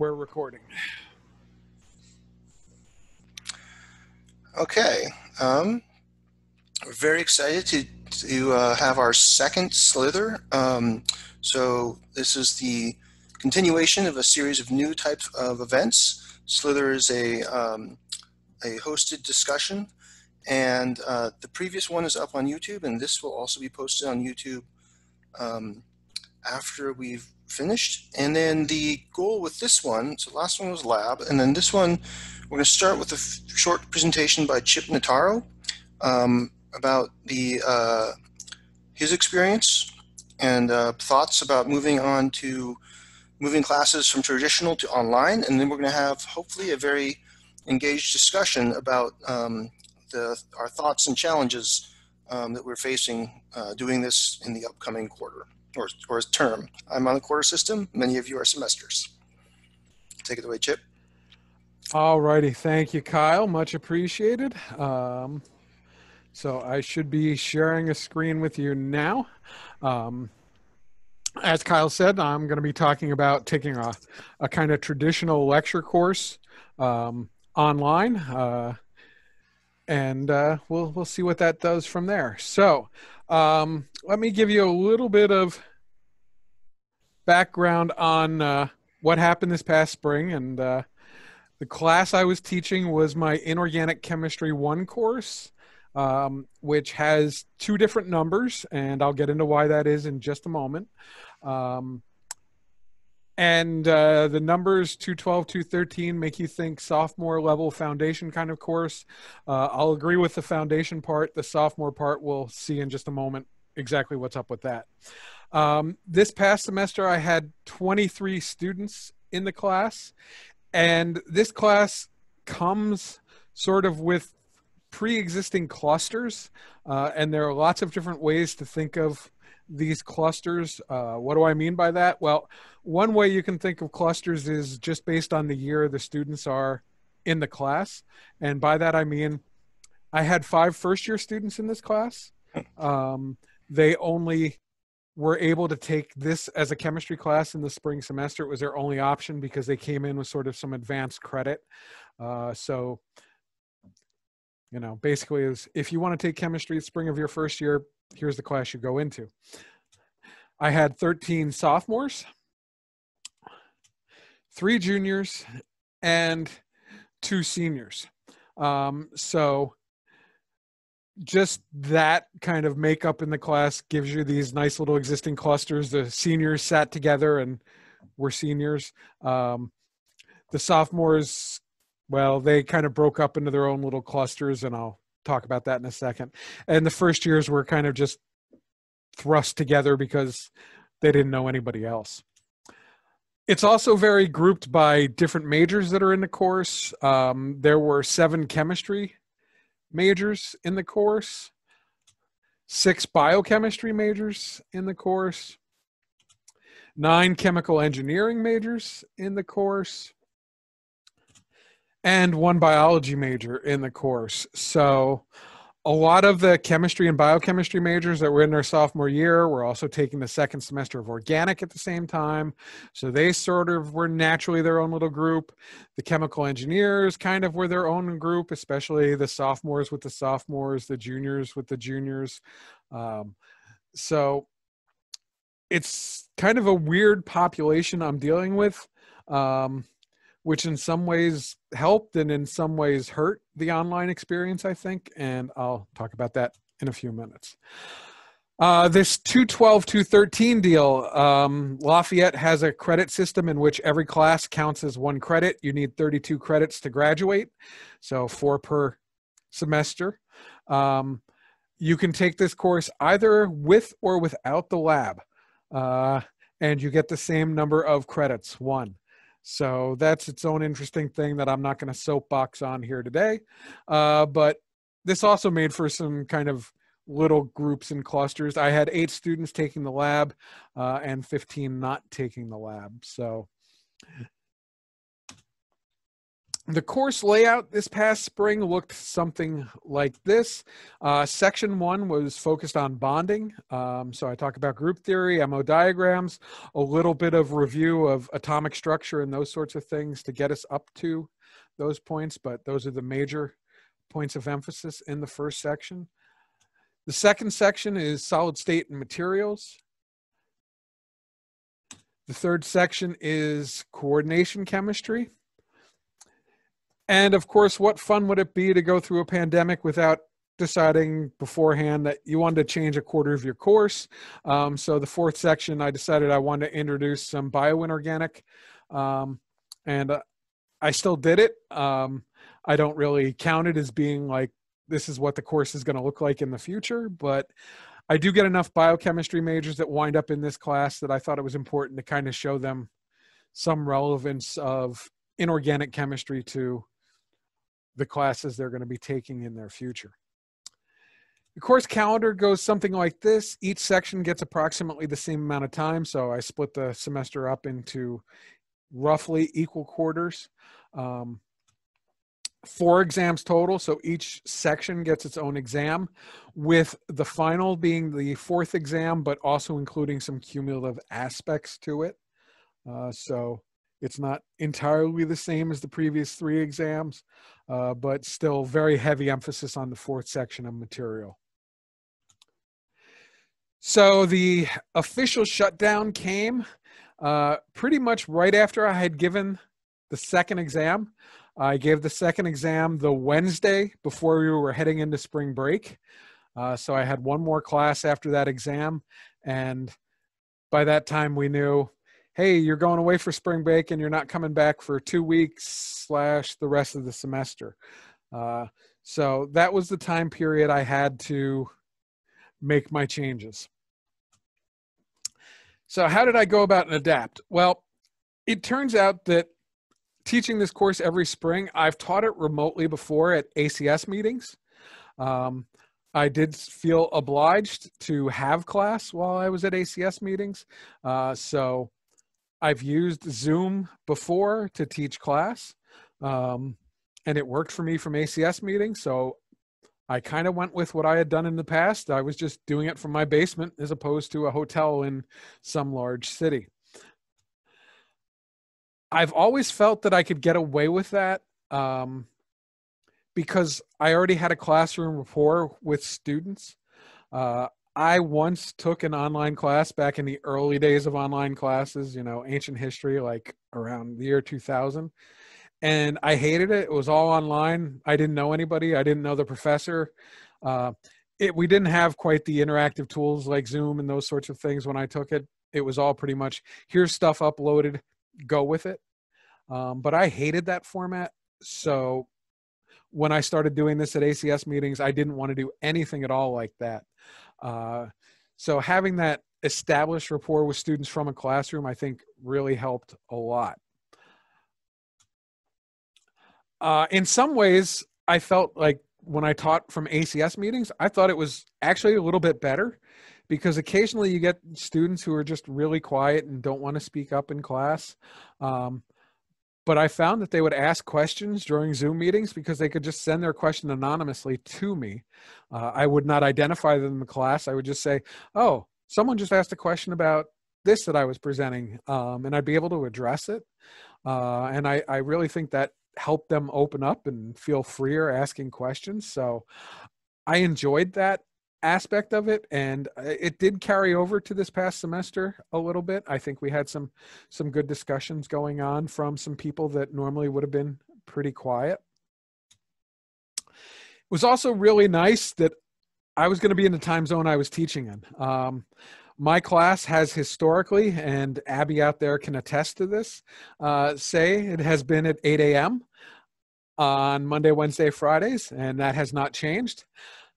We're recording. Okay, we're very excited to have our second SLiTHER. So this is the continuation of a series of new types of events. SLiTHER is a hosted discussion, and the previous one is up on YouTube, and this will also be posted on YouTube after we've finished. And then the goal with this one, so last one was lab, and then this one, we're going to start with a short presentation by Chip Nataro about his experience and thoughts about moving classes from traditional to online. And then we're going to have hopefully a very engaged discussion about our thoughts and challenges that we're facing doing this in the upcoming quarter or term. I'm on the quarter system. Many of you are semesters. Take it away, Chip. All righty. Thank you, Kyle. Much appreciated. So I should be sharing a screen with you now. As Kyle said, I'm going to be talking about taking a kind of traditional lecture course online, and we'll see what that does from there. So let me give you a little bit of background on what happened this past spring. And the class I was teaching was my Inorganic Chemistry 1 course, which has two different numbers, and I'll get into why that is in just a moment. The numbers 212, 213 make you think sophomore level foundation kind of course. I'll agree with the foundation part. The sophomore part, we'll see in just a moment exactly what's up with that. This past semester, I had 23 students in the class, and this class comes sort of with pre-existing clusters, and there are lots of different ways to think of these clusters. What do I mean by that? Well, one way you can think of clusters is just based on the year the students are in the class. And by that, I mean, I had 5 first-year students in this class. They only were able to take this as a chemistry class in the spring semester. It was their only option because they came in with sort of some advanced credit. So, you know, basically is if you want to take chemistry at spring of your first year, here's the class you go into. I had 13 sophomores, 3 juniors, and 2 seniors. So just that kind of makeup in the class gives you these nice little existing clusters. The seniors sat together and were seniors. The sophomores, well, they kind of broke up into their own little clusters, and I'll talk about that in a second. And the first years were kind of just thrust together because they didn't know anybody else. It's also very grouped by different majors that are in the course. There were 7 chemistry majors in the course, 6 biochemistry majors in the course, 9 chemical engineering majors in the course, and 1 biology major in the course. So a lot of the chemistry and biochemistry majors that were in their sophomore year were also taking the second semester of organic at the same time. So they sort of were naturally their own little group. The chemical engineers kind of were their own group, especially the sophomores with the sophomores, the juniors with the juniors. So it's kind of a weird population I'm dealing with, which in some ways helped and in some ways hurt the online experience, I think. And I'll talk about that in a few minutes. This 212, 213 deal, Lafayette has a credit system in which every class counts as 1 credit. You need 32 credits to graduate, so 4 per semester. You can take this course either with or without the lab, and you get the same number of credits, 1. So that's its own interesting thing that I'm not going to soapbox on here today. But this also made for some kind of little groups and clusters. I had 8 students taking the lab and 15 not taking the lab. So The course layout this past spring looked something like this. Section 1 was focused on bonding. So I talk about group theory, MO diagrams, a little bit of review of atomic structure and those sorts of things to get us up to those points, but those are the major points of emphasis in the first section. The second section is solid state and materials. The third section is coordination chemistry. And of course, what fun would it be to go through a pandemic without deciding beforehand that you wanted to change a quarter of your course? So the fourth section, I decided I wanted to introduce some bioinorganic, and I still did it. I don't really count it as being like, this is what the course is going to look like in the future, but I do get enough biochemistry majors that wind up in this class that I thought it was important to kind of show them some relevance of inorganic chemistry to the classes they're going to be taking in their future. The course calendar goes something like this. Each section gets approximately the same amount of time, so I split the semester up into roughly equal quarters. 4 exams total, so each section gets its own exam, with the final being the 4th exam, but also including some cumulative aspects to it. So it's not entirely the same as the previous 3 exams, but still very heavy emphasis on the 4th section of material. So the official shutdown came pretty much right after I had given the second exam. I gave the second exam the Wednesday before we were heading into spring break. So I had one more class after that exam. And by that time we knew, hey, you're going away for spring break and you're not coming back for 2 weeks / the rest of the semester. So that was the time period I had to make my changes. So how did I go about and adapt? Well, it turns out that teaching this course every spring, I've taught it remotely before at ACS meetings. I did feel obliged to have class while I was at ACS meetings. So I've used Zoom before to teach class, and it worked for me from ACS meetings. So I kind of went with what I had done in the past. I was just doing it from my basement as opposed to a hotel in some large city. I've always felt that I could get away with that because I already had a classroom rapport with students. I once took an online class back in the early days of online classes, you know, ancient history, like around the year 2000. And I hated it. It was all online. I didn't know anybody. I didn't know the professor. We didn't have quite the interactive tools like Zoom and those sorts of things when I took it. It was all pretty much, here's stuff uploaded, go with it. But I hated that format. So when I started doing this at ACS meetings, I didn't want to do anything at all like that. So having that established rapport with students from a classroom, I think really helped a lot. In some ways, I felt like when I taught from ACS meetings, I thought it was actually a little bit better because occasionally you get students who are just really quiet and don't want to speak up in class. But I found that they would ask questions during Zoom meetings because they could just send their question anonymously to me. I would not identify them in the class. I would just say, oh, someone just asked a question about this that I was presenting, and I'd be able to address it. And I really think that helped them open up and feel freer asking questions. So I enjoyed that aspect of it, and it did carry over to this past semester a little bit. I think we had some good discussions going on from some people that normally would have been pretty quiet. It was also really nice that I was going to be in the time zone I was teaching in. My class has historically, and Abby out there can attest to this, say it has been at 8 a.m. on Monday, Wednesday, Fridays, and that has not changed.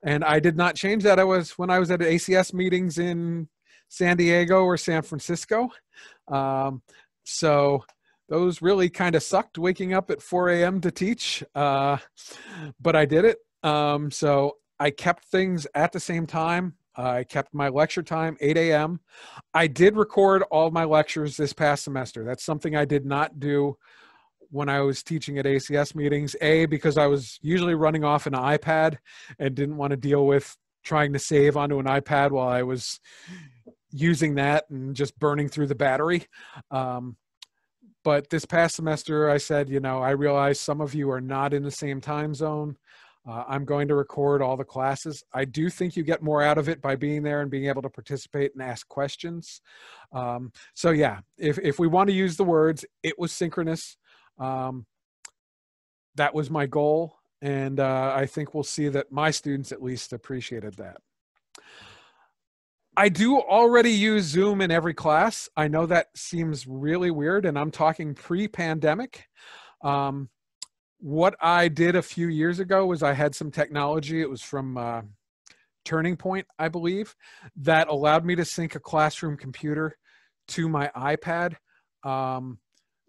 And I did not change that. When I was at ACS meetings in San Diego or San Francisco. So those really kind of sucked, waking up at 4 a.m. to teach, but I did it. So I kept things at the same time. I kept my lecture time 8 a.m. I did record all my lectures this past semester. That's something I did not do when I was teaching at ACS meetings, because I was usually running off an iPad and didn't want to deal with trying to save onto an iPad while I was using that and just burning through the battery. But this past semester, I said, I realize some of you are not in the same time zone. I'm going to record all the classes. I do think you get more out of it by being there and being able to participate and ask questions. So yeah, if we want to use the words, it was synchronous. That was my goal. And I think we'll see that my students at least appreciated that. I do already use Zoom in every class. I know that seems really weird, and I'm talking pre-pandemic. What I did a few years ago was I had some technology. It was from Turning Point, I believe, that allowed me to sync a classroom computer to my iPad.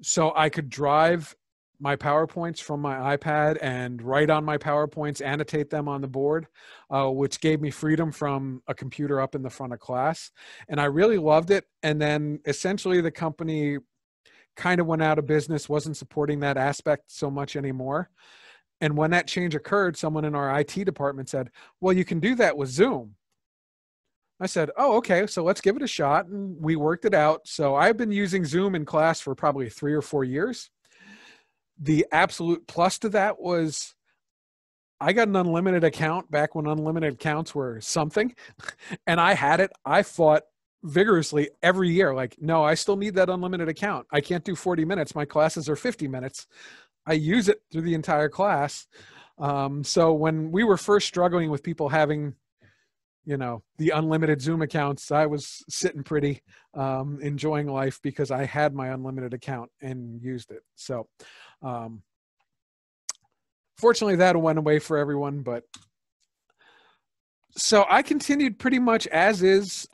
So I could drive my PowerPoints from my iPad and write on my PowerPoints, annotate them on the board, which gave me freedom from a computer up in the front of class. And I really loved it. And then essentially the company kind of went out of business, wasn't supporting that aspect so much anymore. And when that change occurred, someone in our IT department said, well, you can do that with Zoom. I said, oh, okay, so let's give it a shot. And we worked it out. So I've been using Zoom in class for probably 3 or 4 years. The absolute plus to that was I got an unlimited account back when unlimited accounts were something, and I had it. I fought vigorously every year. Like, no, I still need that unlimited account. I can't do 40 minutes. My classes are 50 minutes. I use it through the entire class. So when we were first struggling with people having, the unlimited Zoom accounts, I was sitting pretty, enjoying life because I had my unlimited account and used it. So, fortunately that went away for everyone, but so I continued pretty much as is,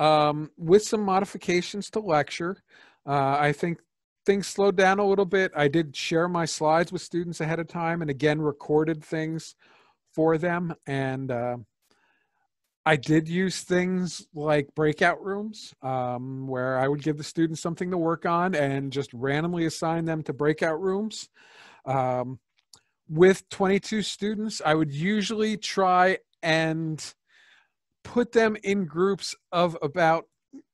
with some modifications to lecture. I think things slowed down a little bit. I did share my slides with students ahead of time and again recorded things for them. And I did use things like breakout rooms, where I would give the students something to work on and just randomly assign them to breakout rooms. With 22 students, I would usually try and put them in groups of about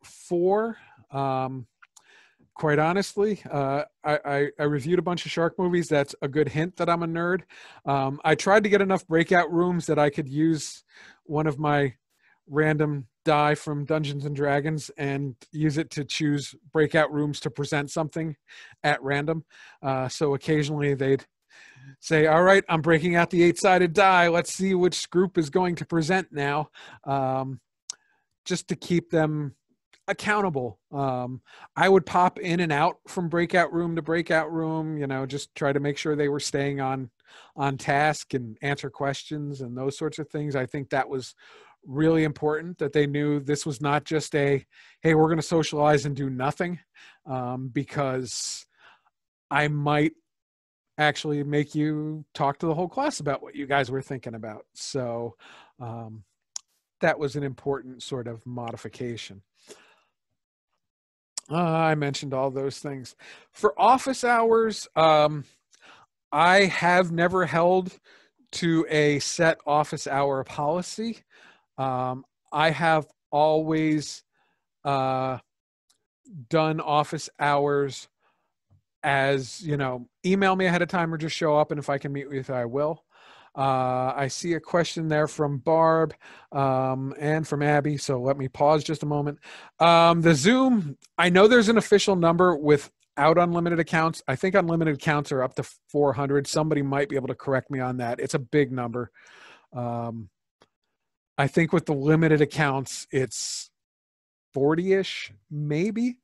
4. Quite honestly, I reviewed a bunch of shark movies. That's a good hint that I'm a nerd. I tried to get enough breakout rooms that I could use one of my random die from Dungeons and Dragons and use it to choose breakout rooms to present something at random. So occasionally they'd say, all right, I'm breaking out the 8-sided die. Let's see which group is going to present now, just to keep them accountable. I would pop in and out from breakout room to breakout room, just try to make sure they were staying on task and answer questions and those sorts of things. I think that was really important, that they knew this was not just a, hey, we're going to socialize and do nothing, because I might actually make you talk to the whole class about what you guys were thinking about. So that was an important sort of modification. I mentioned all those things. For office hours, I have never held to a set office hour policy. I have always done office hours as, email me ahead of time or just show up, and if I can meet with you, I will. I see a question there from Barb and from Abby, so let me pause just a moment. The Zoom, I know there's an official number without unlimited accounts. I think unlimited accounts are up to 400. Somebody might be able to correct me on that. It's a big number. I think with the limited accounts, it's 40-ish, maybe.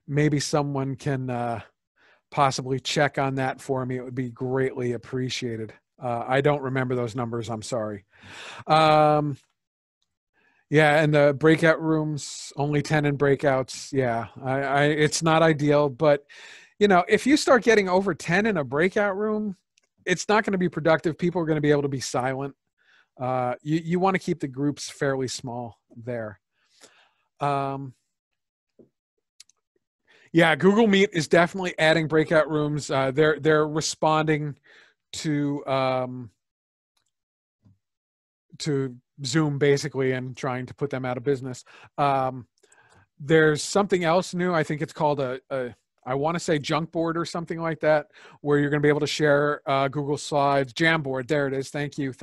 Maybe someone can possibly check on that for me. It would be greatly appreciated. I don't remember those numbers. I'm sorry. Yeah, and the breakout rooms, only 10 in breakouts. Yeah, it's not ideal, but if you start getting over 10 in a breakout room, it's not going to be productive. People are going to be able to be silent. You want to keep the groups fairly small there. Yeah, Google Meet is definitely adding breakout rooms. They're responding to Zoom basically and trying to put them out of business. There's something else new. I think it's called I want to say junk board or something like that, where you're going to be able to share Google Slides. Jamboard, there it is. Thank you.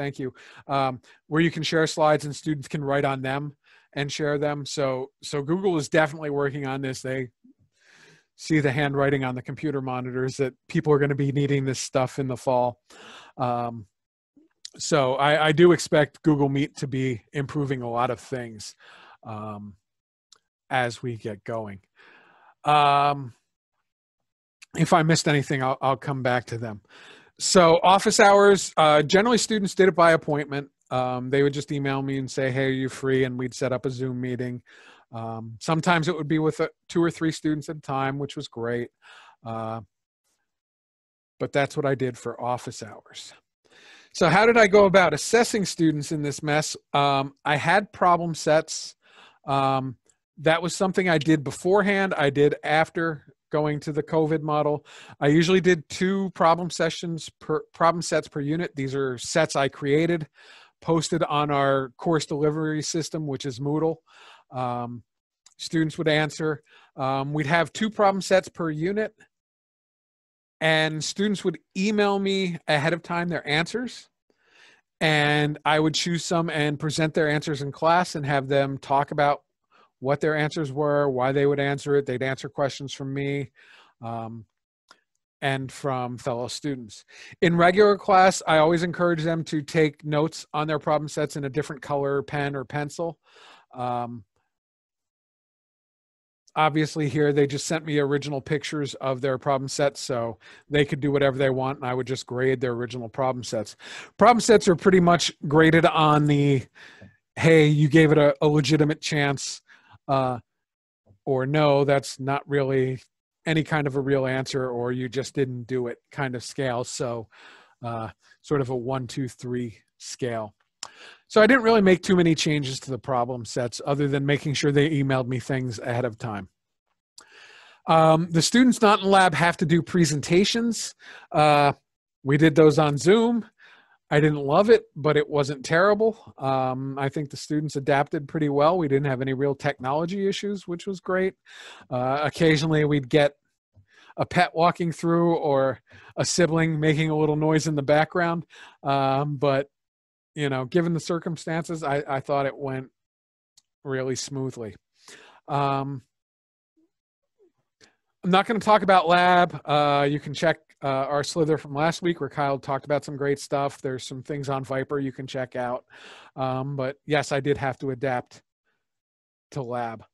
Where you can share slides and students can write on them and share them. So Google is definitely working on this. They see the handwriting on the computer monitors that people are going to be needing this stuff in the fall. So I do expect Google Meet to be improving a lot of things as we get going. If I missed anything, I'll come back to them. So office hours, generally students did it by appointment. They would just email me and say, hey, are you free? And we'd set up a Zoom meeting. Sometimes it would be with 2 or 3 students at a time, which was great. But that's what I did for office hours. So how did I go about assessing students in this mess? I had problem sets. That was something I did beforehand. I did after going to the COVID model. I usually did 2 problem sets per unit. These are sets I created, posted on our course delivery system, which is Moodle. Students would answer. We'd have 2 problem sets per unit, and students would email me ahead of time their answers, and I would choose some and present their answers in class and have them talk about what their answers were, why they would answer it. They'd answer questions from me and from fellow students. In regular class, I always encourage them to take notes on their problem sets in a different color pen or pencil. Obviously here, they just sent me original pictures of their problem sets, so they could do whatever they want, and I would just grade their original problem sets. Problem sets are pretty much graded on the, hey, you gave it a legitimate chance, or no, that's not really any kind of a real answer, or you just didn't do it kind of scale. So sort of a 1, 2, 3 scale. So I didn't really make too many changes to the problem sets other than making sure they emailed me things ahead of time. The students not in lab have to do presentations. We did those on Zoom. I didn't love it, but it wasn't terrible. I think the students adapted pretty well. We didn't have any real technology issues, which was great. Occasionally we'd get a pet walking through or a sibling making a little noise in the background. But, you know, given the circumstances, I thought it went really smoothly. I'm not going to talk about lab. You can check our SLiTHEr from last week where Kyle talked about some great stuff. There's some things on Viper you can check out. But yes, I did have to adapt to lab.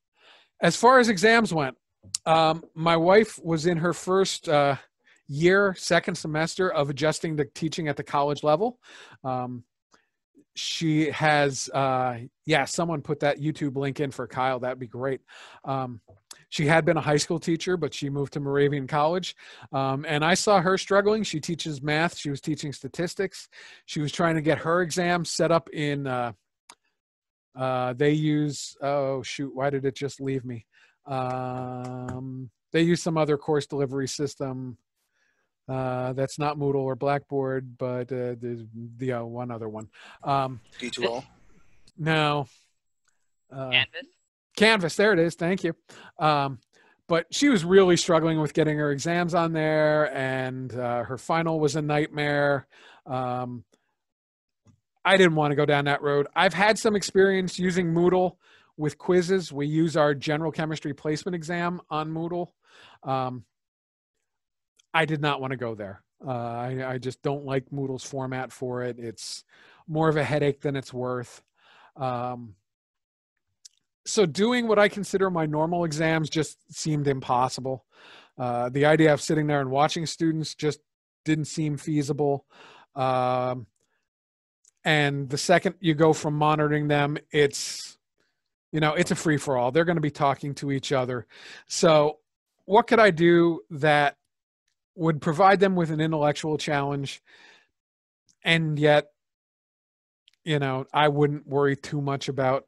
As far as exams went, my wife was in her first year, second semester of adjusting to teaching at the college level. She has, yeah, someone put that YouTube link in for Kyle. That'd be great. She had been a high school teacher, but she moved to Moravian College. And I saw her struggling. She teaches math. She was teaching statistics. She was trying to get her exams set up in, they use, oh shoot, why did it just leave me? They use some other course delivery system. That's not Moodle or Blackboard, but there's the one other one. D2L? No. Canvas? Canvas, there it is. Thank you. But she was really struggling with getting her exams on there, and her final was a nightmare. I didn't want to go down that road. I've had some experience using Moodle with quizzes. We use our general chemistry placement exam on Moodle. I did not want to go there. I just don't like Moodle's format for it. It's more of a headache than it's worth. So doing what I consider my normal exams just seemed impossible. The idea of sitting there and watching students just didn't seem feasible. And the second you go from monitoring them, it's, you know, it's a free-for-all. They're going to be talking to each other. So what could I do that would provide them with an intellectual challenge, and yet, you know, I wouldn't worry too much about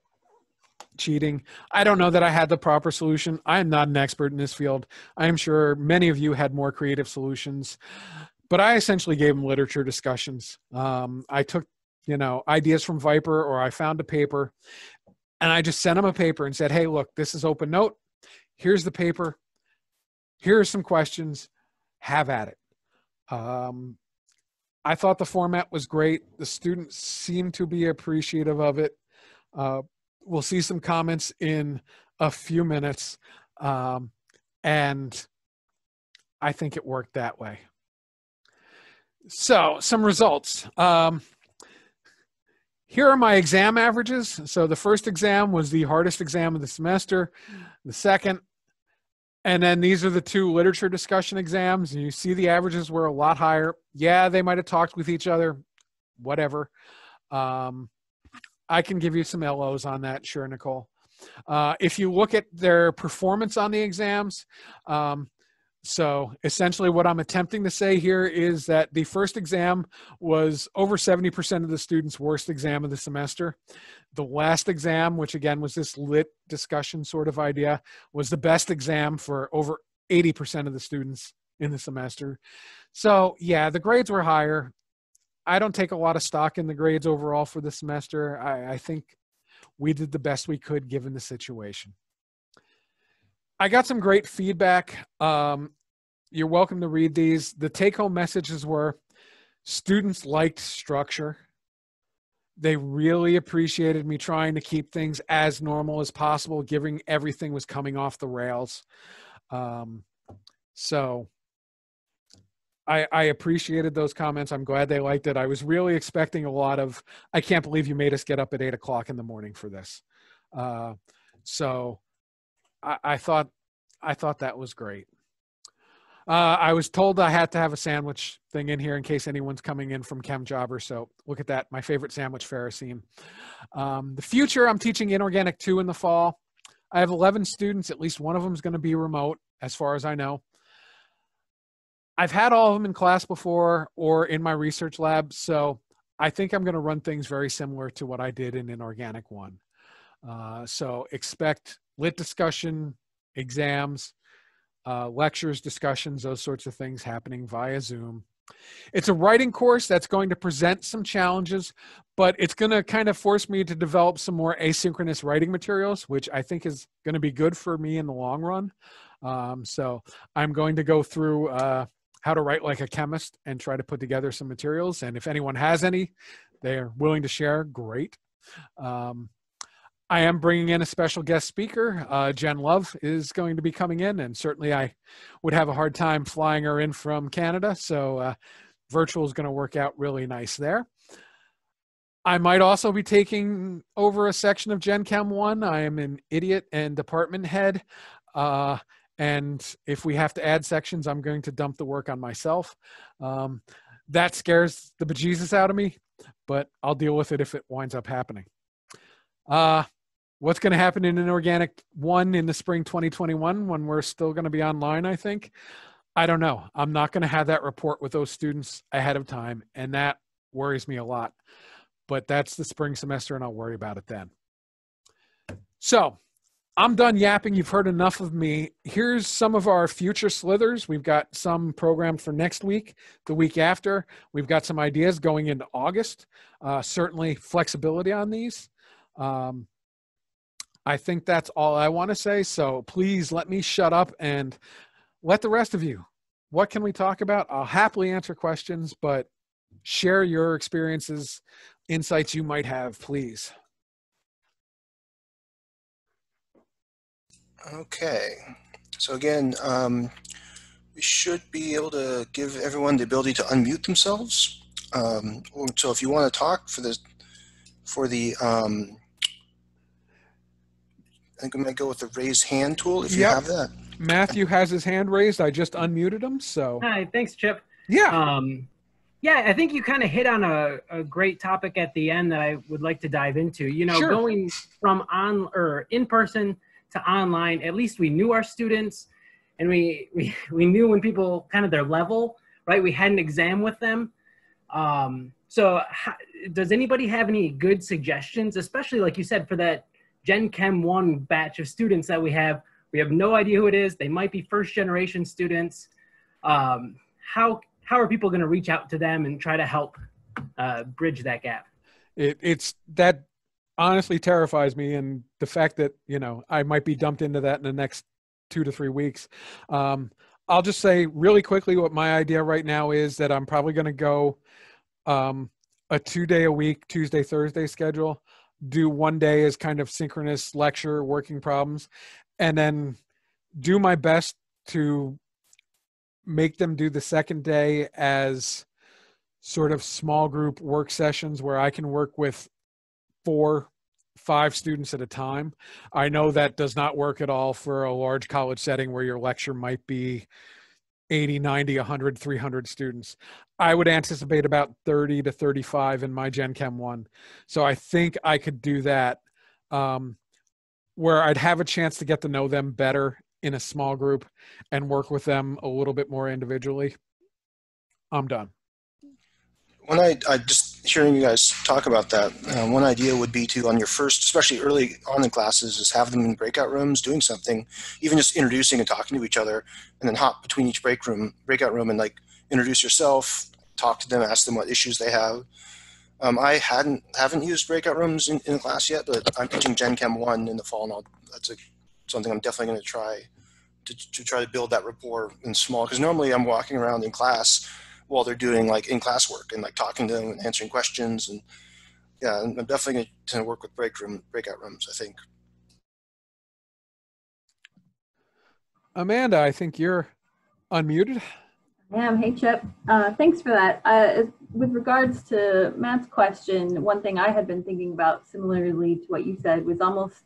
cheating. I don't know that I had the proper solution. I am not an expert in this field. I am sure many of you had more creative solutions, but I essentially gave them literature discussions. I took, ideas from Viper, or I found a paper, and I just sent them a paper and said, hey, look, this is open note. Here's the paper. Here are some questions. Have at it. I thought the format was great. The students seemed to be appreciative of it. We'll see some comments in a few minutes. And I think it worked that way. So some results. Here are my exam averages. So the first exam was the hardest exam of the semester. The second, and then these are the two literature discussion exams. And you see the averages were a lot higher. Yeah, they might have talked with each other, whatever. I can give you some LOs on that, sure, Nicole. If you look at their performance on the exams, so essentially what I'm attempting to say here is that the first exam was over 70% of the students' worst exam of the semester. The last exam, which again was this lit discussion sort of idea, was the best exam for over 80% of the students in the semester. So yeah, the grades were higher. I don't take a lot of stock in the grades overall for the semester. I think we did the best we could given the situation. I got some great feedback. You're welcome to read these. The take-home messages were students liked structure. They really appreciated me trying to keep things as normal as possible, given everything was coming off the rails. So I appreciated those comments. I'm glad they liked it. I was really expecting a lot of, I can't believe you made us get up at 8 o'clock in the morning for this. So I thought that was great. I was told I had to have a sandwich thing in here in case anyone's coming in from Chem Jobber. So look at that, my favorite sandwich, Ferrocene. The future, I'm teaching Inorganic 2 in the fall. I have 11 students. At least one of them is going to be remote, as far as I know. I've had all of them in class before or in my research lab. So I think I'm going to run things very similar to what I did in Inorganic 1. So expect lit discussion, exams, lectures, discussions, those sorts of things happening via Zoom. It's a writing course that's going to present some challenges, but it's going to kind of force me to develop some more asynchronous writing materials, which I think is going to be good for me in the long run. So I'm going to go through how to write like a chemist and try to put together some materials. And if anyone has any, they're willing to share, great. I am bringing in a special guest speaker. Jen Love is going to be coming in, and certainly I would have a hard time flying her in from Canada. So virtual is going to work out really nice there. I might also be taking over a section of Gen Chem 1. I am an idiot and department head. And if we have to add sections, I'm going to dump the work on myself. That scares the bejesus out of me, but I'll deal with it if it winds up happening. What's going to happen in Inorganic 1 in the spring 2021 when we're still going to be online, I think? I don't know. I'm not going to have that report with those students ahead of time, and that worries me a lot. But that's the spring semester, and I'll worry about it then. So I'm done yapping. You've heard enough of me. Here's some of our future SLiTHERs. We've got some programmed for next week, the week after. We've got some ideas going into August. Certainly flexibility on these. I think that's all I want to say. So please let me shut up and let the rest of you. What can we talk about? I'll happily answer questions, but share your experiences, insights you might have, please. Okay. So again, we should be able to give everyone the ability to unmute themselves. So if you want to talk for the I think I'm going to go with the raise hand tool if you have that. Matthew has his hand raised. I just unmuted him. So hi, thanks, Chip. Yeah. Yeah, I think you kind of hit on a great topic at the end that I would like to dive into. You know, going from in person to online, at least we knew our students, and we knew when people kind of their level, right? We had an exam with them. So does anybody have any good suggestions, especially like you said, for that Gen Chem 1 batch of students that we have no idea who it is. They might be first generation students. How are people going to reach out to them and try to help bridge that gap? It's that honestly terrifies me, and the fact that, you know, I might be dumped into that in the next 2 to 3 weeks. I'll just say really quickly what my idea right now is, that I'm probably going to go a 2-day a week, Tuesday, Thursday schedule, do 1 day as kind of synchronous lecture, working problems, and then do my best to make them do the second day as sort of small group work sessions where I can work with 4, 5 students at a time. I know that does not work at all for a large college setting where your lecture might be 80, 90, 100, 300 students. I would anticipate about 30 to 35 in my Gen Chem 1. So I think I could do that, where I'd have a chance to get to know them better in a small group and work with them a little bit more individually. I'm done. When I just hearing you guys talk about that, one idea would be to, on your first, especially early on in classes, is have them in breakout rooms doing something, even just introducing and talking to each other, and then hop between each breakout room and like introduce yourself, talk to them, ask them what issues they have. I haven't used breakout rooms in a class yet, but I'm teaching Gen Chem 1 in the fall, and that's something I'm definitely going to try to build that rapport in small, because normally I'm walking around in class while they're doing like in-class work and like talking to them and answering questions. And yeah, I'm definitely going to work with breakout rooms, I think. Amanda, I think you're unmuted. I am. Hey, Chip. Thanks for that. With regards to Matt's question, one thing I had been thinking about similarly to what you said was almost,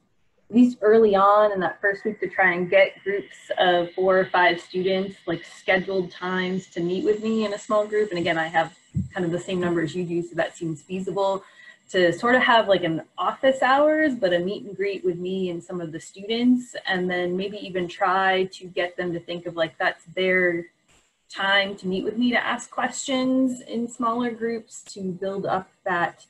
at least early on in that first week, to try and get groups of 4 or 5 students, like scheduled times to meet with me in a small group. And again, I have kind of the same numbers you do, so that seems feasible, to sort of have like an office hours, but a meet and greet with me and some of the students. And then maybe even try to get them to think of like that's their time to meet with me to ask questions in smaller groups, to build up that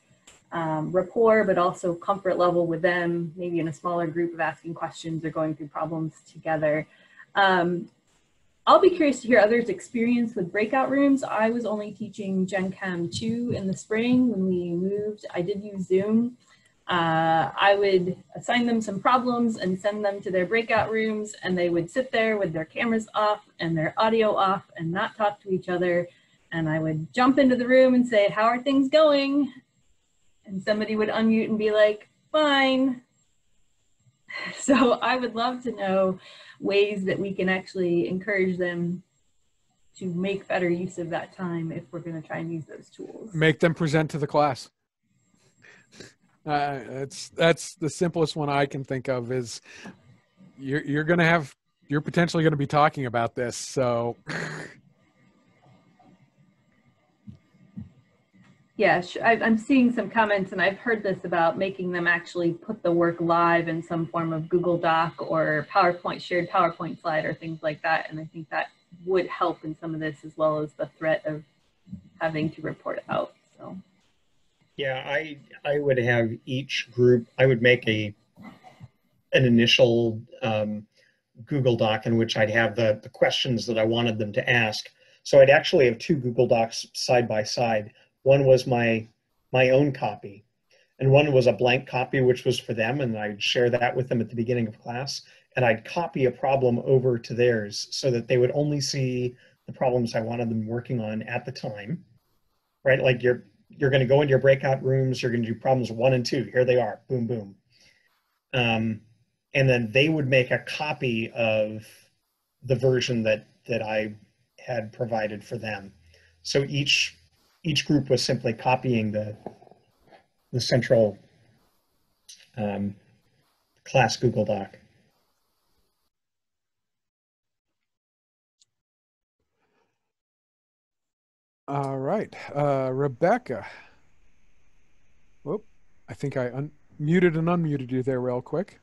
rapport, but also comfort level with them, maybe in a smaller group of asking questions or going through problems together. I'll be curious to hear others' experience with breakout rooms. I was only teaching Gen Chem 2 in the spring. When we moved, I did use Zoom. I would assign them some problems and send them to their breakout rooms, and they would sit there with their cameras off and their audio off and not talk to each other. And I would jump into the room and say, "How are things going?" And somebody would unmute and be like, "Fine." So I would love to know ways that we can actually encourage them to make better use of that time if we're going to try and use those tools. Make them present to the class. That's the simplest one I can think of. Is you're potentially going to be talking about this, so. Yeah, I'm seeing some comments, and I've heard this about making them actually put the work live in some form of Google Doc or shared PowerPoint slide or things like that. And I think that would help in some of this, as well as the threat of having to report out. So. Yeah, I would have each group, I would make an initial Google Doc in which I'd have the questions that I wanted them to ask. So I'd actually have 2 Google Docs side by side. One was my own copy, and one was a blank copy, which was for them, and I'd share that with them at the beginning of class, and I'd copy a problem over to theirs so that they would only see the problems I wanted them working on at the time, right? Like you're going to go into your breakout rooms, you're going to do problems 1 and 2, here they are, boom, boom. And then they would make a copy of the version that I had provided for them. So each group was simply copying the central class Google Doc. All right, Rebecca. Whoop, I think I muted and unmuted you there real quick.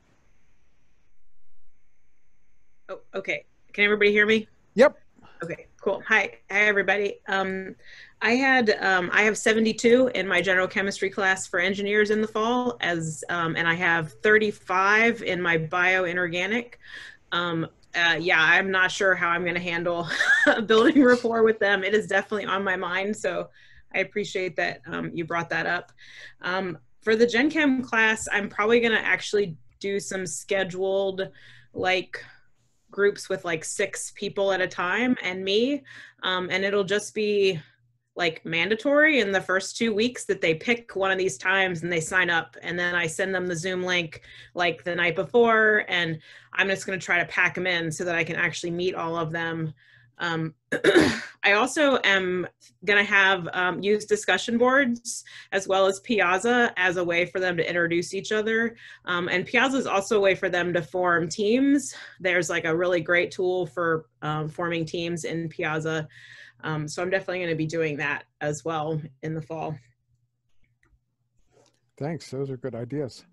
Oh, okay. Can everybody hear me? Yep. Okay, cool. Hi everybody. I have 72 in my general chemistry class for engineers in the fall, and I have 35 in my bioinorganic. Yeah, I'm not sure how I'm going to handle building rapport with them. It is definitely on my mind, so I appreciate that you brought that up. For the Gen Chem class, I'm probably going to actually do some scheduled, like, groups with like 6 people at a time and me, and it'll just be like mandatory in the first 2 weeks that they pick one of these times and they sign up, and then I send them the Zoom link like the night before, and I'm just going to try to pack them in so that I can actually meet all of them. I also am going to have use discussion boards as well as Piazza as a way for them to introduce each other. And Piazza is also a way for them to form teams. There's like a really great tool for forming teams in Piazza. So I'm definitely going to be doing that as well in the fall. Thanks. Those are good ideas.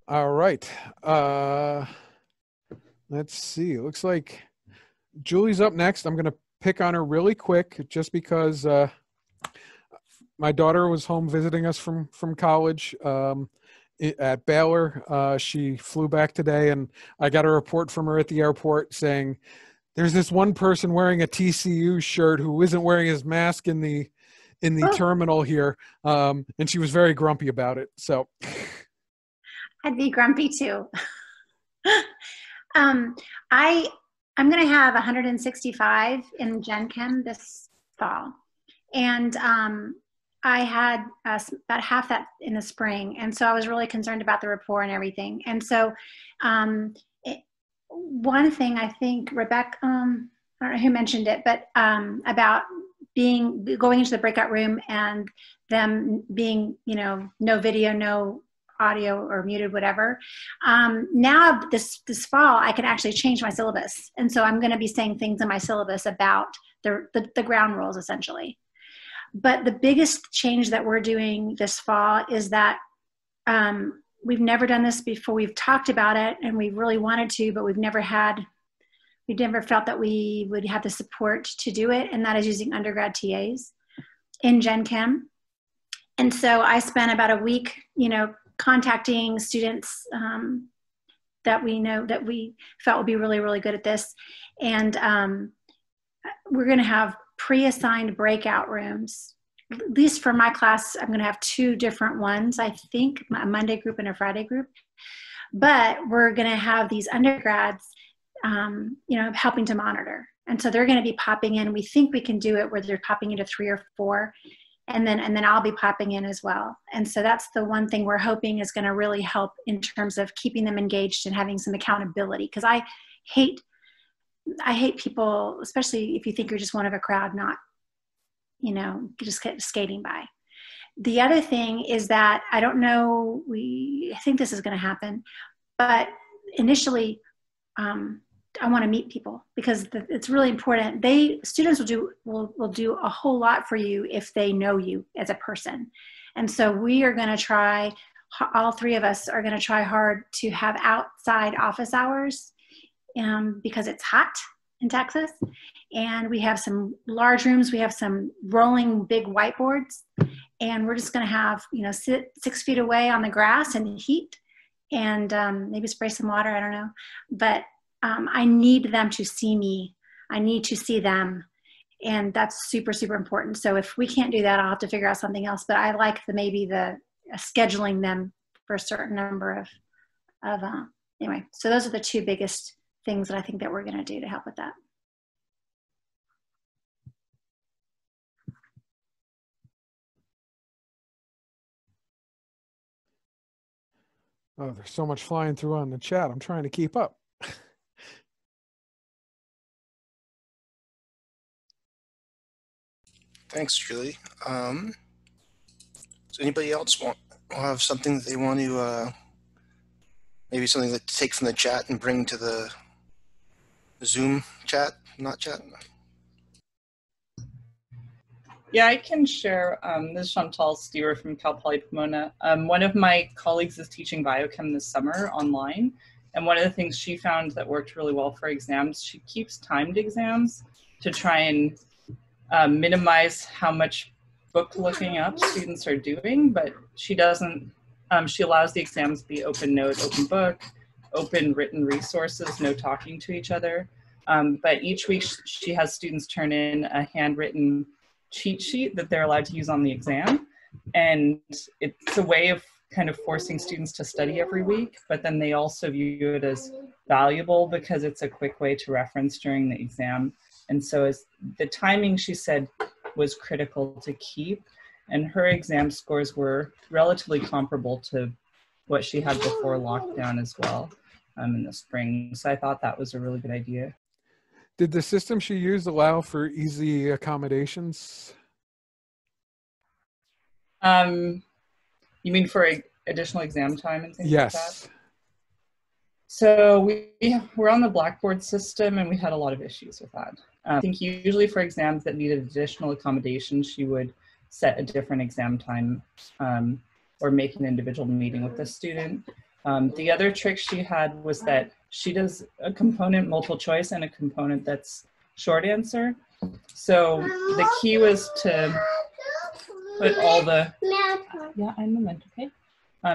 All right. Let's see. It looks like Julie's up next. I'm going to pick on her really quick just because my daughter was home visiting us from college at Baylor. She flew back today, and I got a report from her at the airport saying there's this one person wearing a TCU shirt who isn't wearing his mask in the terminal here, and she was very grumpy about it. So I'd be grumpy too. I'm going to have 165 in Gen Chem this fall. And I had about half that in the spring. And so I was really concerned about the rapport and everything. And so one thing I think, Rebecca, I don't know who mentioned it, but about going into the breakout room and them being, no video, no audio or muted, whatever. Now this fall, I can actually change my syllabus. And so I'm going to be saying things in my syllabus about the ground rules, essentially. But the biggest change that we're doing this fall is that we've never done this before. We've talked about it and we really wanted to, but we've never felt that we would have the support to do it. And that is using undergrad TAs in Gen Chem. And so I spent about a week, contacting students that we felt would be really, really good at this. And we're going to have pre-assigned breakout rooms. At least for my class, I'm going to have 2 different ones, I think, a Monday group and a Friday group. But we're going to have these undergrads, helping to monitor. And so they're going to be popping in. We think we can do it where they're popping into 3 or 4. And then I'll be popping in as well. And so that's the one thing we're hoping is going to really help in terms of keeping them engaged and having some accountability. Because I hate people, especially if you think you're just one of a crowd, not, just skating by. The other thing is that I don't know, I think this is going to happen, but initially, I want to meet people because it's really important. Students will do a whole lot for you if they know you as a person. And so we are going to try, all 3 of us are going to try hard to have outside office hours because it's hot in Texas. And we have some large rooms. We have some rolling big whiteboards. And we're just going to have, sit 6 feet away on the grass in the heat and maybe spray some water. I don't know. But I need them to see me. I need to see them. And that's super, super important. So if we can't do that, I'll have to figure out something else. But I like maybe scheduling them for a certain number of anyway. So those are the 2 biggest things that I think that we're going to do to help with that. Oh, there's so much flying through on the chat. I'm trying to keep up. Thanks, Julie. Does anybody else have something that they want to, maybe something to take from the chat and bring to the Zoom chat, not chat? Yeah, I can share. This is Chantal from Cal Poly Pomona. One of my colleagues is teaching biochem this summer online, And one of the things she found that worked really well for exams, she keeps timed exams to try and minimize how much book looking up students are doing, but she doesn't, she allows the exams to be open note, open book, open written resources, no talking to each other. But each week she has students turn in a handwritten cheat sheet that they're allowed to use on the exam. And it's a way of kind of forcing students to study every week, but then they also view it as valuable because it's a quick way to reference during the exam. And so as the timing, she said, was critical to keep, and her exam scores were relatively comparable to what she had before lockdown as well in the spring. So I thought that was a really good idea. Did the system she used allow for easy accommodations? You mean for additional exam time and things like that? Yes. So we're on the Blackboard system, and we had a lot of issues with that. I think usually for exams that needed additional accommodations, she would set a different exam time or make an individual meeting with the student. The other trick she had was that she does a component multiple choice and a component that's short answer. So the key was to put all the,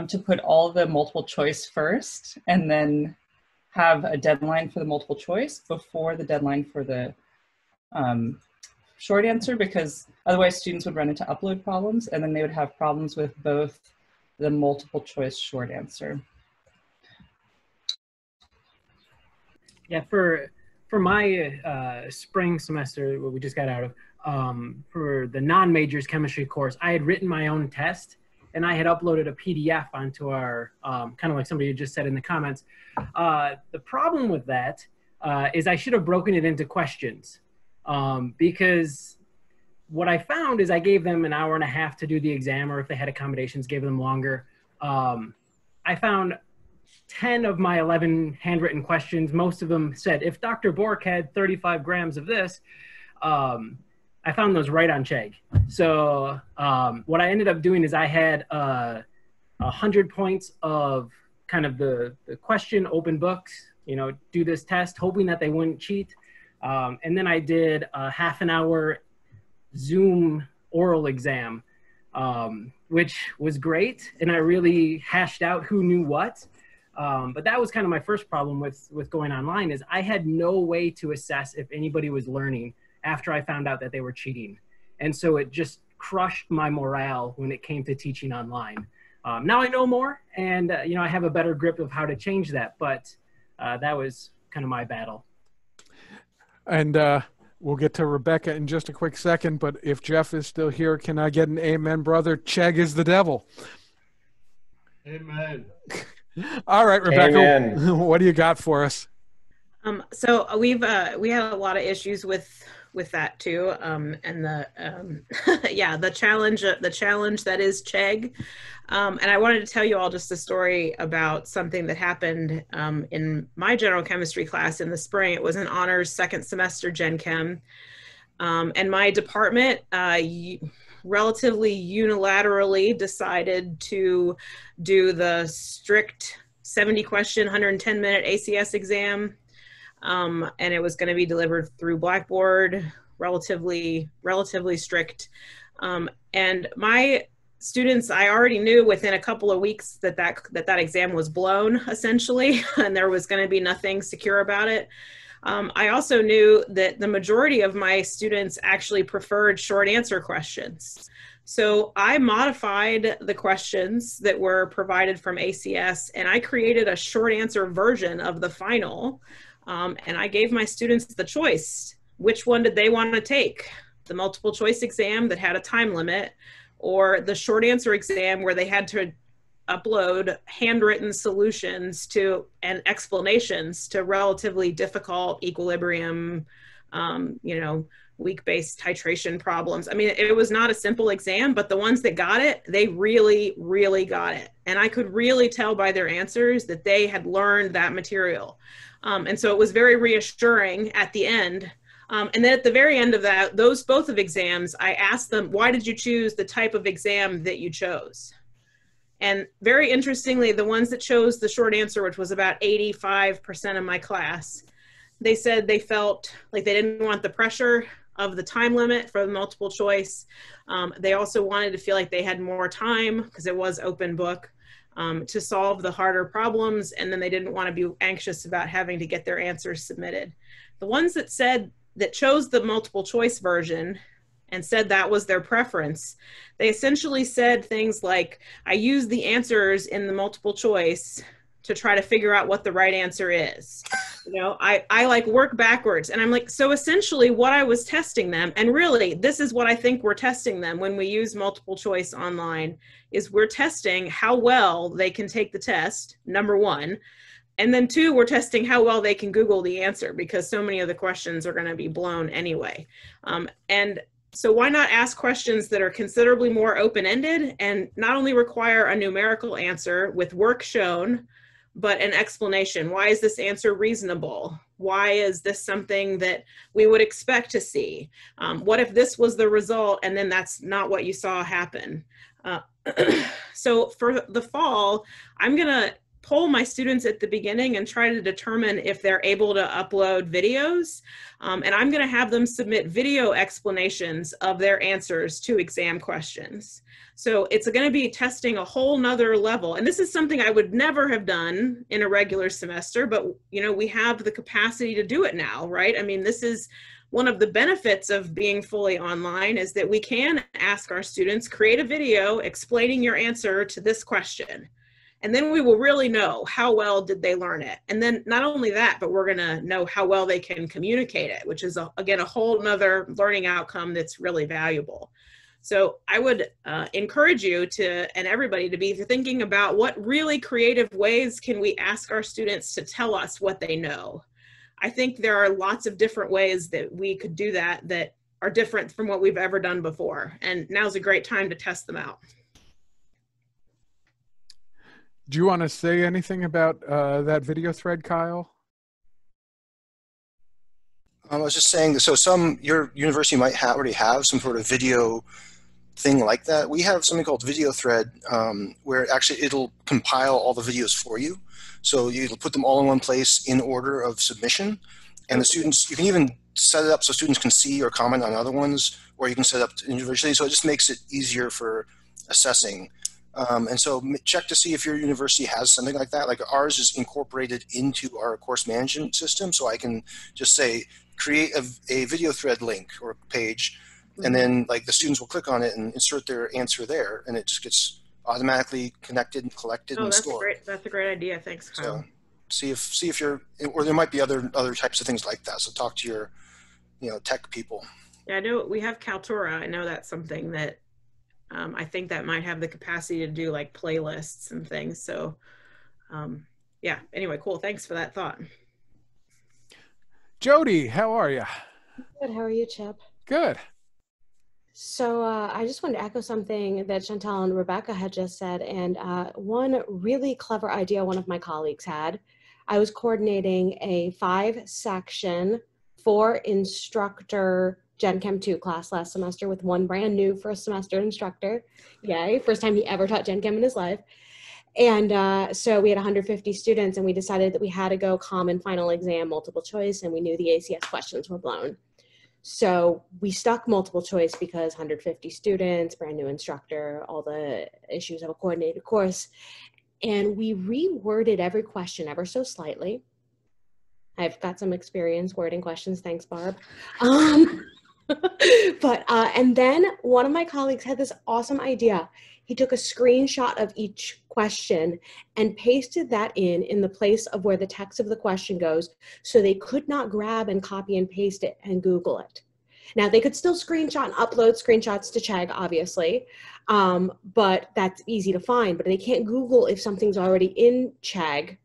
to put all the multiple choice first, and then have a deadline for the multiple choice before the deadline for the short answer, because otherwise students would run into upload problems, and then they would have problems with both the multiple choice short answer. Yeah, for my spring semester, what we just got out of, for the non-majors chemistry course, I had written my own test, and I had uploaded a PDF onto our, kind of like somebody just said in the comments. The problem with that is I should have broken it into questions, because what I found is I gave them an hour and a half to do the exam, or if they had accommodations, gave them longer. I found 10 of my 11 handwritten questions, most of them said, if Dr. Bork had 35 grams of this, I found those right on Chegg. So what I ended up doing is I had 100 points of kind of the question, open books, you know, do this test, hoping that they wouldn't cheat. And then I did a half an hour Zoom oral exam, which was great. And I really hashed out who knew what. But that was kind of my first problem with going online, is I had no way to assess if anybody was learning after I found out that they were cheating. And so it just crushed my morale when it came to teaching online. Now I know more, and you know, I have a better grip of how to change that, but that was kind of my battle. And we'll get to Rebecca in just a quick second, but if Jeff is still here, can I get an amen, brother? Chegg is the devil. Amen. All right, Rebecca, Amen. What do you got for us? So we had a lot of issues with that too, and the yeah, the challenge that is Chegg, and I wanted to tell you all just a story about something that happened in my general chemistry class in the spring. It was an honors second semester Gen Chem, and my department relatively unilaterally decided to do the strict 70 question 110-minute ACS exam. And it was going to be delivered through Blackboard, relatively strict. And my students, I already knew within a couple of weeks that exam was blown, essentially, and there was going to be nothing secure about it. I also knew that the majority of my students actually preferred short answer questions. So I modified the questions that were provided from ACS, and I created a short answer version of the final. And I gave my students the choice. Which one did they want to take? The multiple choice exam that had a time limit, or the short answer exam where they had to upload handwritten solutions to and explanations to relatively difficult equilibrium, you know, weak-based titration problems. I mean, it was not a simple exam, but the ones that got it, they really, really got it. And I could really tell by their answers that they had learned that material. And so it was very reassuring at the end. And then at the very end of that, both of exams, I asked them, why did you choose the type of exam that you chose? And very interestingly, the ones that chose the short answer, which was about 85% of my class, they said they felt like they didn't want the pressure of the time limit for the multiple choice. They also wanted to feel like they had more time, because it was open book, to solve the harder problems, and then they didn't want to be anxious about having to get their answers submitted. The ones that chose the multiple choice version and said that was their preference, they essentially said things like, I use the answers in the multiple choice to try to figure out what the right answer is. You know, I like work backwards. And I'm like, so essentially what I was testing them, and really this is what I think we're testing them when we use multiple choice online, is we're testing how well they can take the test, number one. And then two, we're testing how well they can Google the answer, because so many of the questions are going to be blown anyway. And so why not ask questions that are considerably more open-ended and not only require a numerical answer with work shown, but an explanation. Why is this answer reasonable? Why is this something that we would expect to see? What if this was the result and then that's not what you saw happen? So for the fall, I'm gonna poll my students at the beginning and try to determine if they're able to upload videos. And I'm gonna have them submit video explanations of their answers to exam questions. So it's gonna be testing a whole nother level. And this is something I would never have done in a regular semester, but you know, we have the capacity to do it now, right? I mean, this is one of the benefits of being fully online, is that we can ask our students, create a video explaining your answer to this question. And then we will really know how well did they learn it. And then not only that, but we're gonna know how well they can communicate it, which is, again, a whole nother learning outcome that's really valuable. So I would encourage you to, and everybody, to be thinking about what really creative ways can we ask our students to tell us what they know. I think there are lots of different ways that we could do that that are different from what we've ever done before. And now's a great time to test them out. Do you want to say anything about that video thread, Kyle? I was just saying, so your university might already have some sort of video thing like that. We have something called Video Thread, where actually it'll compile all the videos for you. So you'll put them all in one place in order of submission. And the students, you can even set it up so students can see or comment on other ones, or you can set it up individually. So it just makes it easier for assessing. And so check to see if your university has something like that. Like ours is incorporated into our course management system. So I can just say, create a video thread link or page, and then like the students will click on it and insert their answer there, and it just gets automatically connected and collected and stored. That's a great idea. Thanks, Kyle. So see if you're, or there might be other types of things like that. So talk to your, tech people. Yeah, I know we have Kaltura. I know that's something that I think that might have the capacity to do like playlists and things. So yeah, anyway, cool. Thanks for that thought. Jody, how are you? Good. How are you, Chip? Good. So I just wanted to echo something that Chantal and Rebecca had just said, and one really clever idea one of my colleagues had. I was coordinating a 5-section 4-instructor Gen Chem 2 class last semester with one brand new first semester instructor. Yay, first time he ever taught Gen Chem in his life. And so we had 150 students, and we decided that we had to go common final exam multiple choice, and we knew the ACS questions were blown. So we stuck multiple choice because 150 students, brand new instructor, all the issues of a coordinated course. And we reworded every question ever so slightly. I've got some experience wording questions. Thanks, Barb. And then one of my colleagues had this awesome idea. He took a screenshot of each question and pasted that in the place of where the text of the question goes, so they could not grab and copy and paste it and Google it. Now, they could still screenshot and upload screenshots to Chegg, obviously, but that's easy to find. But they can't Google if something's already in Chegg.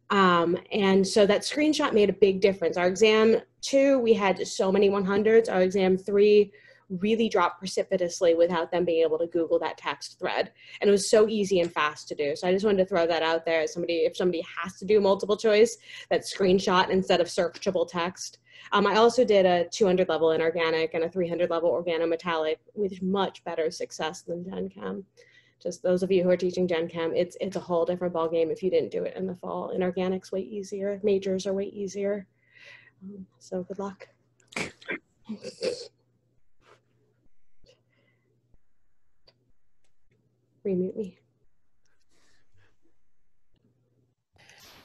And so that screenshot made a big difference. Our exam 2, we had so many 100s. Our exam 3 really dropped precipitously without them being able to Google that text thread. And it was so easy and fast to do. So I just wanted to throw that out there. If somebody has to do multiple choice, that screenshot instead of searchable text. I also did a 200 level inorganic and a 300 level organometallic with much better success than Gen Chem. just those of you who are teaching Gen Chem, it's a whole different ballgame if you didn't do it in the fall. Inorganics way easier, majors are way easier. So good luck. Remute me.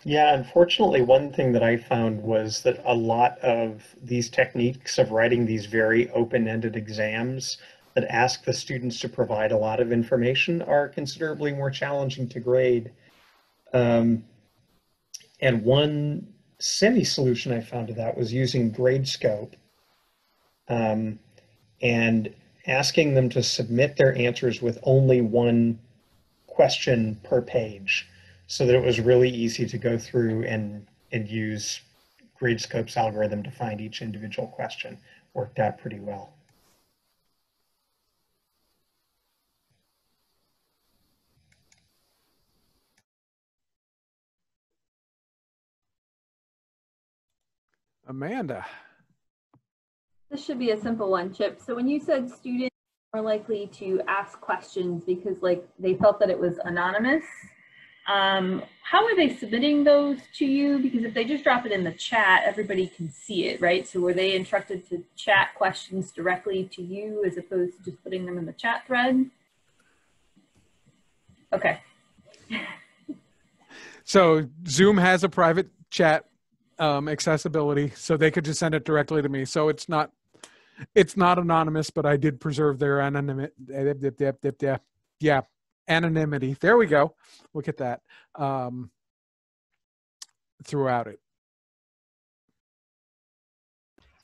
Yeah, unfortunately, one thing that I found was that a lot of these techniques of writing these very open-ended exams that ask the students to provide a lot of information are considerably more challenging to grade. And one semi-solution I found to that was using GradeScope and asking them to submit their answers with only one question per page, so that it was really easy to go through and use GradeScope's algorithm to find each individual question. Worked out pretty well. Amanda. This should be a simple one, Chip. So when you said students are likely to ask questions because like they felt that it was anonymous, how are they submitting those to you? Because if they just drop it in the chat, everybody can see it, right? So were they instructed to chat questions directly to you as opposed to just putting them in the chat thread? Okay. So Zoom has a private chat accessibility, so they could just send it directly to me. So it's not anonymous, but I did preserve their anonymity. Yeah, anonymity. There we go. Look at that. Throughout it.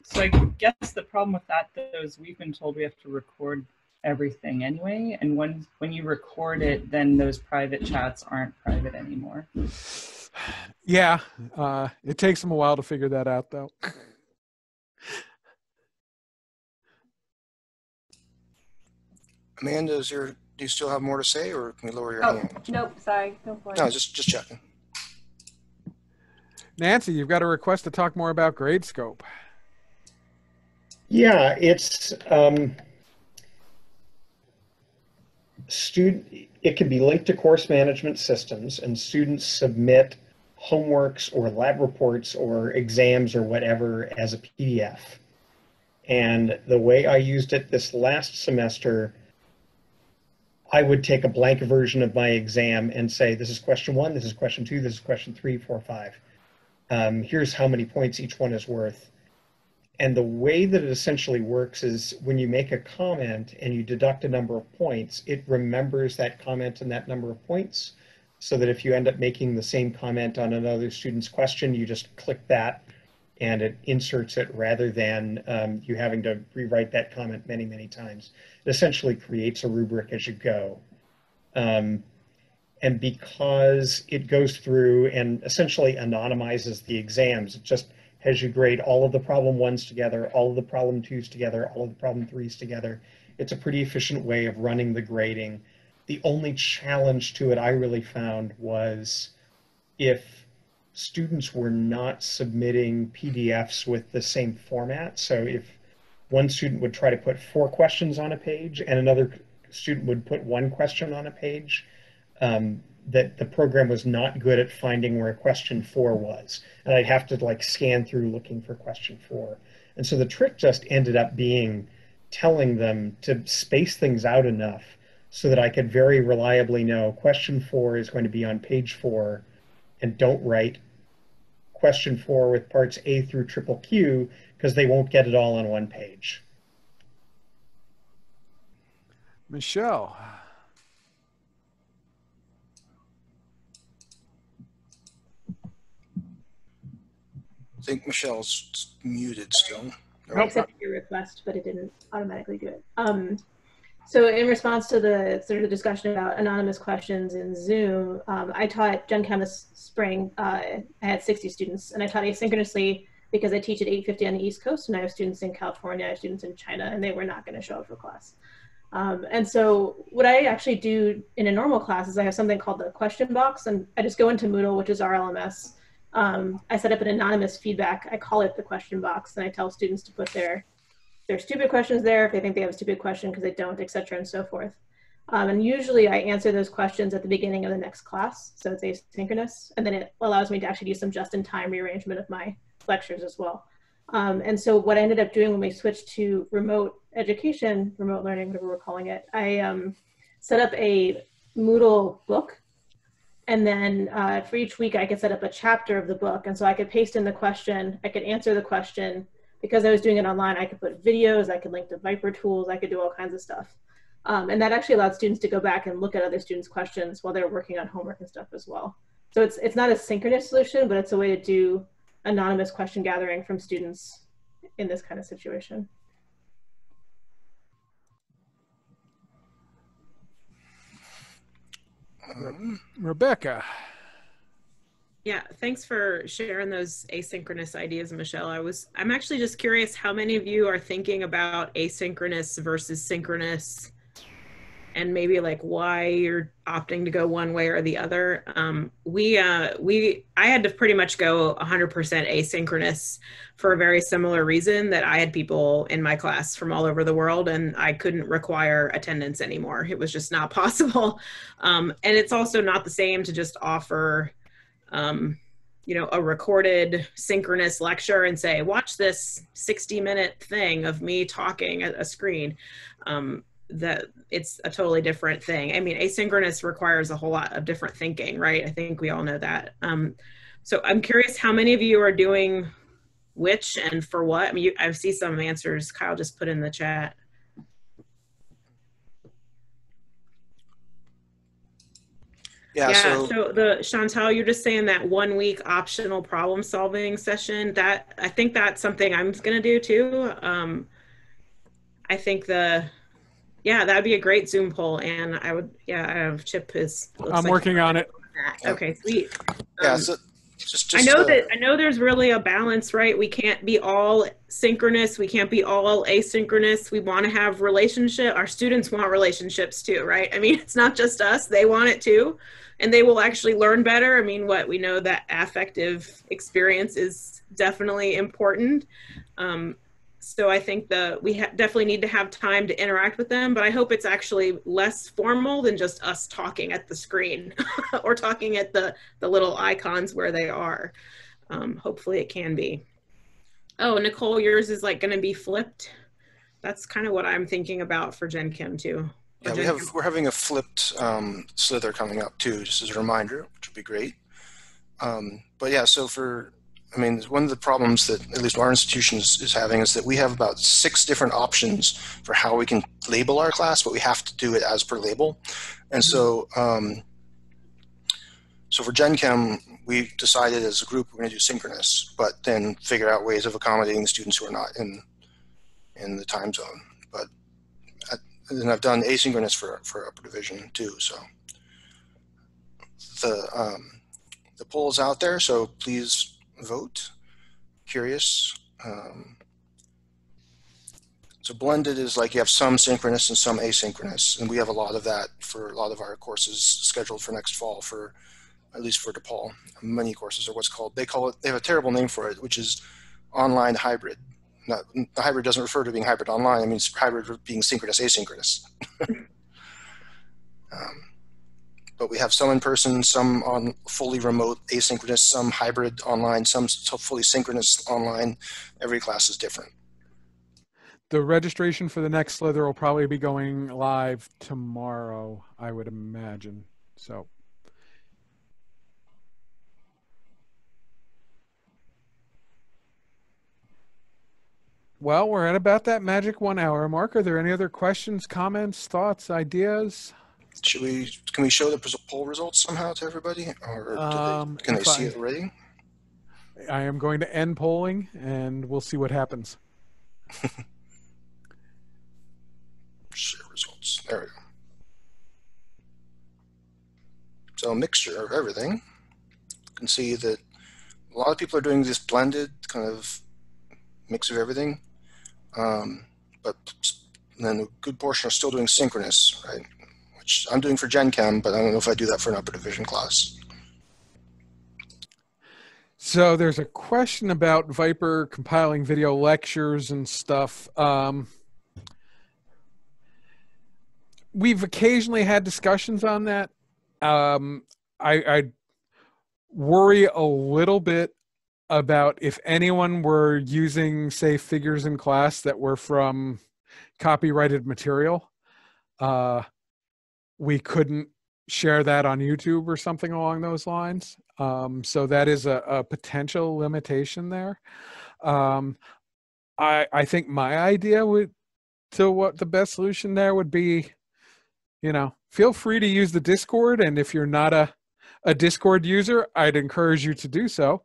So I guess the problem with that, though, is we've been told we have to record everything anyway, and when you record it, then those private chats aren't private anymore. Yeah, it takes them a while to figure that out, though. Amanda, do you still have more to say, or can we lower your hand? Nope, sorry, go for it. No, just checking. Nancy, you've got a request to talk more about GradeScope. Yeah, it's it can be linked to course management systems, and students submit homeworks or lab reports or exams or whatever as a PDF. And the way I used it this last semester, I would take a blank version of my exam and say, this is question 1, this is question 2, this is question 3, 4, 5. Here's how many points each one is worth. And the way that it essentially works is when you make a comment and you deduct a number of points, it remembers that comment and that number of points, so that if you end up making the same comment on another student's question, you just click that and it inserts it, rather than you having to rewrite that comment many, many times. It essentially creates a rubric as you go. And because it goes through and essentially anonymizes the exams, it just has you grade all of the problem 1s together, all of the problem 2s together, all of the problem 3s together. It's a pretty efficient way of running the grading. The only challenge to it I really found was if students were not submitting PDFs with the same format. So if one student would try to put 4 questions on a page and another student would put 1 question on a page, that the program was not good at finding where question 4 was. And I'd have to like scan through looking for question 4. And so the trick just ended up being telling them to space things out enough so that I could very reliably know question 4 is going to be on page 4, and don't write question 4 with parts A through triple Q, because they won't get it all on one page. Michelle. I think Michelle's muted still. I accepted your request, but it didn't automatically do it. So in response to the sort of discussion about anonymous questions in Zoom, I taught Gen Chem this spring. I had 60 students, and I taught asynchronously because I teach at 8:50 on the East Coast, and I have students in California, I have students in China, and they were not going to show up for class. And so what I actually do in a normal class is I have something called the question box, and I just go into Moodle, which is our LMS. I set up an anonymous feedback. I call it the question box, and I tell students to put their stupid questions there if they think they have a stupid question, because they don't, et cetera, and so forth. And usually I answer those questions at the beginning of the next class, so it's asynchronous, and then it allows me to actually do some just-in-time rearrangement of my lectures as well. And so what I ended up doing when we switched to remote education, remote learning, whatever we're calling it, I set up a Moodle book. And then for each week, I could set up a chapter of the book. And so I could paste in the question, I could answer the question. Because I was doing it online, I could put videos, I could link to Viper tools, I could do all kinds of stuff. And that actually allowed students to go back and look at other students' questions while they're working on homework and stuff as well. So it's not a synchronous solution, but it's a way to do anonymous question gathering from students in this kind of situation. Rebecca. Yeah, thanks for sharing those asynchronous ideas, Michelle. I'm actually just curious how many of you are thinking about asynchronous versus synchronous, and maybe like why you're opting to go one way or the other. I had to pretty much go 100% asynchronous for a very similar reason, that I had people in my class from all over the world and I couldn't require attendance anymore. It was just not possible. And it's also not the same to just offer you know, a recorded synchronous lecture and say, watch this 60-minute thing of me talking at a screen. That it's a totally different thing. I mean, asynchronous requires a whole lot of different thinking, right? I think we all know that. So I'm curious how many of you are doing which and for what? I mean, I see some answers Kyle just put in the chat. Yeah, so the Chantal, you're just saying that 1 week optional problem solving session, that I think that's something I'm gonna do too. I think yeah, that'd be a great Zoom poll, and I would, yeah, I have Chip is. I'm working on it. Okay, sweet. Yeah, so just I know there's really a balance, right? We can't be all synchronous. We can't be all asynchronous. We want to have relationship. Our students want relationships too, right? I mean, it's not just us; they want it too, and they will actually learn better. I mean, we know that affective experience is definitely important. So I think we definitely need to have time to interact with them, but I hope it's actually less formal than just us talking at the screen or talking at the little icons where they are. Hopefully it can be. Oh, Nicole, yours is like going to be flipped. That's kind of what I'm thinking about for Gen Chem too. Yeah, we're having a flipped SLiTHER coming up too, just as a reminder, which would be great. But yeah, so I mean, one of the problems that at least our institution is having is that we have about 6 different options for how we can label our class, but we have to do it as per label. And so, so for Gen Chem, we decided as a group we're going to do synchronous, but then figure out ways of accommodating the students who are not in the time zone. But then I've done asynchronous for upper division too. So the poll is out there, so please vote. Curious. So blended is like you have some synchronous and some asynchronous, and we have a lot of that for a lot of our courses scheduled for next fall, for at least for DePaul. Many courses are what's called, they have a terrible name for it, which is online hybrid. The hybrid doesn't refer to being hybrid online, it means hybrid being synchronous asynchronous. But we have some in person, some on fully remote asynchronous, some hybrid online, some fully synchronous online. Every class is different. The registration for the next SLiTHER will probably be going live tomorrow, I would imagine. So. Well, we're at about that magic 1 hour mark. Are there any other questions, comments, thoughts, ideas? Can we show the poll results somehow to everybody, or can they see it already? I am going to end polling, and we'll see what happens. Share results. There we go. So a mixture of everything. You can see that a lot of people are doing this blended kind of mix of everything, but then a good portion are still doing synchronous, right? Which I'm doing for Gen Chem, but I don't know if I do that for an upper division class. So there's a question about Viper compiling video lectures and stuff. we've occasionally had discussions on that. I worry a little bit about if anyone were using, say, figures in class that were from copyrighted material, we couldn't share that on YouTube or something along those lines. So that is a potential limitation there. I think my idea to what the best solution there would be, feel free to use the Discord. And if you're not a Discord user, I'd encourage you to do so.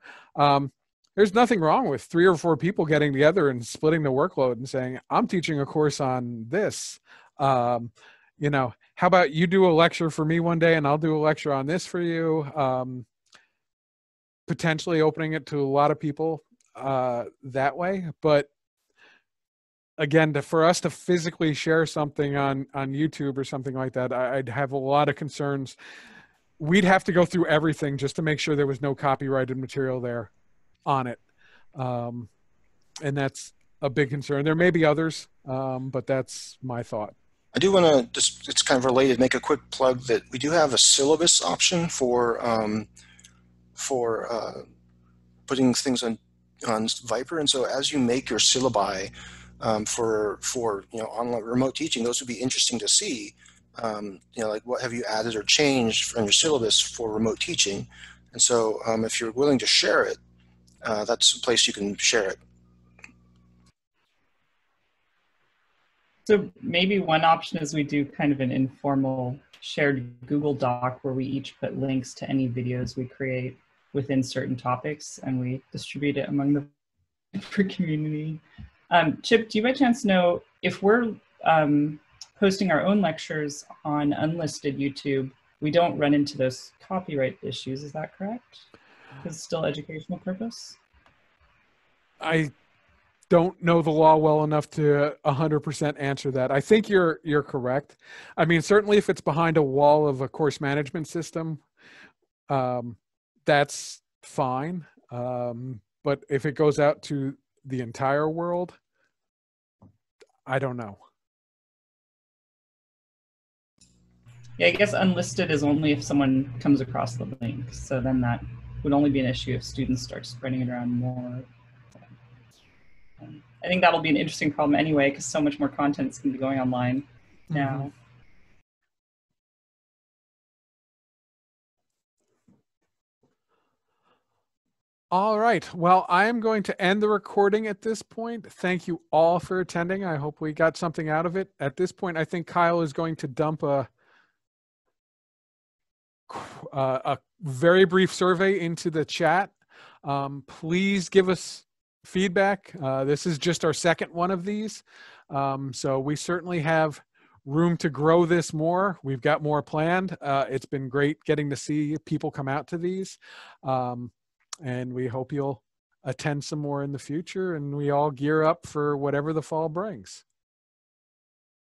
There's nothing wrong with 3 or 4 people getting together and splitting the workload and saying, I'm teaching a course on this. How about you do a lecture for me one day and I'll do a lecture on this for you. Potentially opening it to a lot of people that way. But again, for us to physically share something on YouTube or something like that, I'd have a lot of concerns. We'd have to go through everything just to make sure there was no copyrighted material there on it. And that's a big concern. There may be others, but that's my thought. I do want to just, it's kind of related, make a quick plug that we do have a syllabus option for putting things on Viper. And so as you make your syllabi for online remote teaching, those would be interesting to see. Like what have you added or changed from your syllabus for remote teaching? And so if you're willing to share it, that's a place you can share it. So maybe one option is we do kind of an informal shared Google Doc where we each put links to any videos we create within certain topics and we distribute it among the community. Chip, do you by chance know if we're posting our own lectures on unlisted YouTube, we don't run into those copyright issues, is that correct? It's still educational purpose? I don't know the law well enough to 100% answer that. I think you're correct. I mean, certainly if it's behind a wall of a course management system, that's fine. But if it goes out to the entire world, I don't know. Yeah, I guess unlisted is only if someone comes across the link. So then that would only be an issue if students start spreading it around more. I think that'll be an interesting problem anyway, because so much more content is going to be going online now. All right. Well, I am going to end the recording at this point. Thank you all for attending. I hope we got something out of it. At this point, I think Kyle is going to dump a very brief survey into the chat. Please give us feedback. This is just our second one of these. So we certainly have room to grow this more. We've got more planned. It's been great getting to see people come out to these. And we hope you'll attend some more in the future and we all gear up for whatever the fall brings.